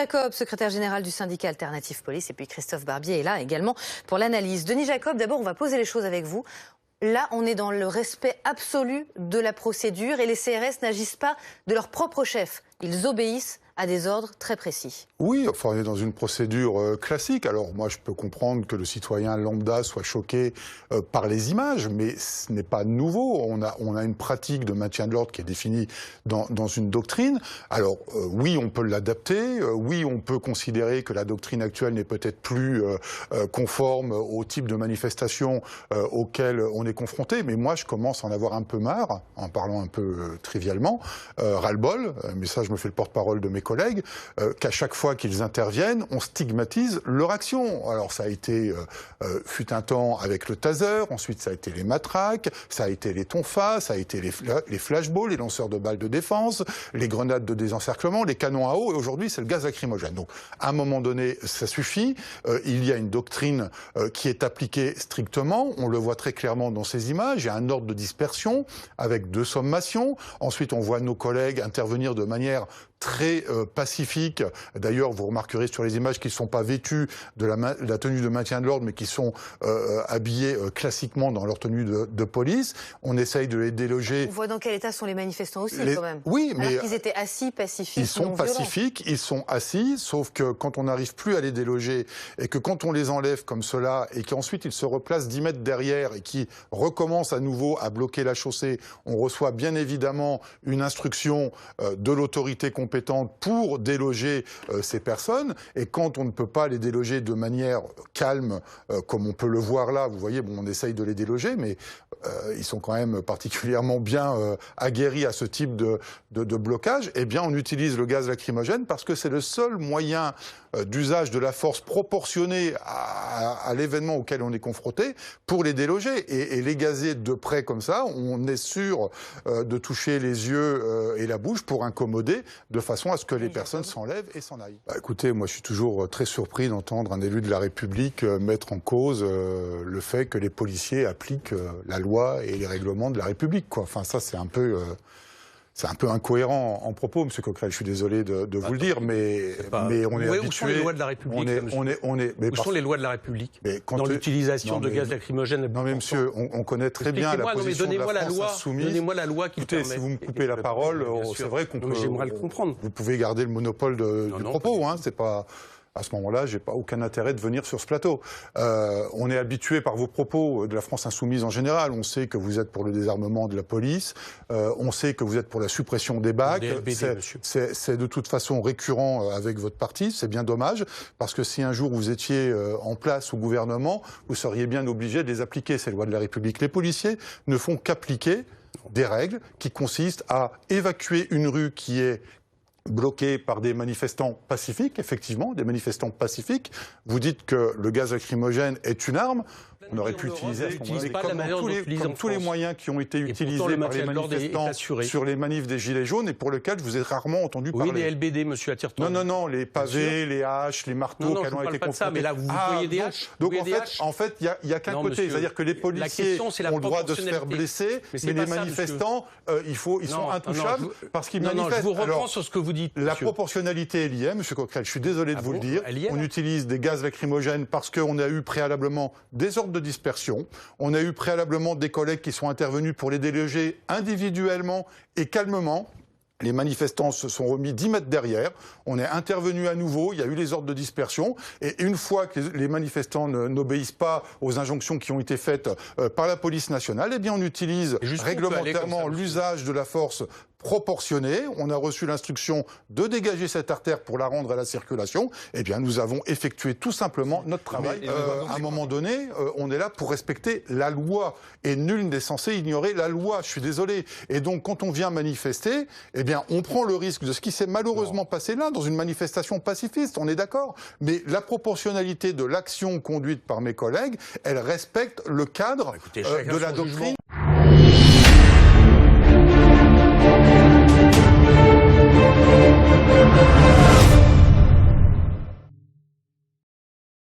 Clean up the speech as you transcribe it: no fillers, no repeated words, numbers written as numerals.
Jacob, secrétaire général du syndicat Alternative Police, et puis Christophe Barbier est là également pour l'analyse. Denis Jacob, d'abord on va poser les choses avec vous. Là, on est dans le respect absolu de la procédure et les CRS n'agissent pas de leur propre chef. Ils obéissent à des ordres très précis. Oui, enfin, on est dans une procédure classique. Alors moi, je peux comprendre que le citoyen lambda soit choqué par les images, mais ce n'est pas nouveau. On a une pratique de maintien de l'ordre qui est définie dans une doctrine. Alors oui, on peut l'adapter. Oui, on peut considérer que la doctrine actuelle n'est peut-être plus conforme au type de manifestation auquel on est confronté. Mais moi, je commence à en avoir un peu marre, en parlant un peu trivialement, ras-le-bol. Mais ça, je me fais le porte-parole de mes collègues, qu'à chaque fois qu'ils interviennent, on stigmatise leur action. Alors ça a été, fut un temps avec le taser, ensuite ça a été les matraques, ça a été les tonfas, ça a été les flashballs, les lanceurs de balles de défense, les grenades de désencerclement, les canons à eau, et aujourd'hui c'est le gaz lacrymogène. Donc à un moment donné, ça suffit. Il y a une doctrine qui est appliquée strictement, on le voit très clairement dans ces images, il y a un ordre de dispersion avec 2 sommations. Ensuite on voit nos collègues intervenir de manière très pacifique. D'ailleurs, vous remarquerez sur les images qu'ils ne sont pas vêtus de la tenue de maintien de l'ordre, mais qui sont habillés classiquement dans leur tenue de police. On essaye de les déloger. On voit dans quel état sont les manifestants aussi, quand même. Oui, mais ils étaient assis, pacifiques, ils sont pacifiques, ils sont assis, sauf que quand on n'arrive plus à les déloger, et que quand on les enlève comme cela, et qu'ensuite ils se replacent 10 mètres derrière, et qui recommencent à nouveau à bloquer la chaussée, on reçoit bien évidemment une instruction de l'autorité compétente pour déloger ces personnes. Et quand on ne peut pas les déloger de manière calme, comme on peut le voir là, vous voyez, bon, on essaye de les déloger, mais ils sont quand même particulièrement bien aguerris à ce type de blocage, eh bien on utilise le gaz lacrymogène parce que c'est le seul moyen d'usage de la force proportionnée à l'événement auquel on est confronté pour les déloger. Et les gazer de près comme ça, on est sûr de toucher les yeux et la bouche pour incommoder, de façon à ce que les personnes s'enlèvent et s'en aillent. Bah, écoutez, moi je suis toujours très surpris d'entendre un élu de la République mettre en cause le fait que les policiers appliquent la loi et les règlements de la République, quoi. Enfin ça c'est un peu incohérent en propos, Monsieur Coquerel, je suis désolé de vous le dire, mais on est habitué. Où sont les lois de la République Où sont les lois de la République dans l'utilisation de gaz lacrymogène? Non mais monsieur, on connaît très bien la position de la France insoumise. Donnez-moi la loi qui Écoutez, si vous me coupez la parole, c'est vrai qu'on peut... J'aimerais le comprendre. Vous pouvez garder le monopole du propos, hein, c'est pas... À ce moment-là, j'ai pas aucun intérêt de venir sur ce plateau. On est habitué par vos propos de la France insoumise en général. On sait que vous êtes pour le désarmement de la police. On sait que vous êtes pour la suppression des bacs. C'est de toute façon récurrent avec votre parti. C'est bien dommage parce que si un jour vous étiez en place au gouvernement, vous seriez bien obligé de les appliquer, ces lois de la République. Les policiers ne font qu'appliquer des règles qui consistent à évacuer une rue qui est bloqué par des manifestants pacifiques, effectivement, des manifestants pacifiques. Vous dites que le gaz lacrymogène est une arme. On aurait pu utiliser à ce moment-là, comme tous les moyens qui ont été utilisés par les manifestants sur les manifs des Gilets jaunes et pour lesquels je vous ai rarement entendu parler. Oui, les LBD, monsieur Attirton. Non, les pavés, les haches, les marteaux qui ont été confrontés. Mais là, vous voyez des haches. Donc en fait, il n'y a qu'un côté. C'est-à-dire que les policiers ont le droit de se faire blesser, mais les manifestants, ils sont intouchables parce qu'ils manifestent. Non, je vous reprends sur ce que vous dites. La proportionnalité, elle y est, monsieur Coquerel. Je suis désolé de vous le dire. On utilise des gaz lacrymogènes parce qu'on a eu préalablement des ordres de dispersion. On a eu préalablement des collègues qui sont intervenus pour les déloger individuellement et calmement. Les manifestants se sont remis 10 mètres derrière. On est intervenu à nouveau. Il y a eu les ordres de dispersion. Et une fois que les manifestants n'obéissent pas aux injonctions qui ont été faites par la police nationale, eh bien on utilise réglementairement l'usage de la force proportionnée. On a reçu l'instruction de dégager cette artère pour la rendre à la circulation. Eh bien, nous avons effectué tout simplement notre travail. À un moment donné, on est là pour respecter la loi. Et nul n'est censé ignorer la loi. Je suis désolé. Et donc, quand on vient manifester, eh bien, on prend le risque de ce qui s'est malheureusement passé là, dans une manifestation pacifiste. On est d'accord. Mais la proportionnalité de l'action conduite par mes collègues, elle respecte le cadre de la doctrine.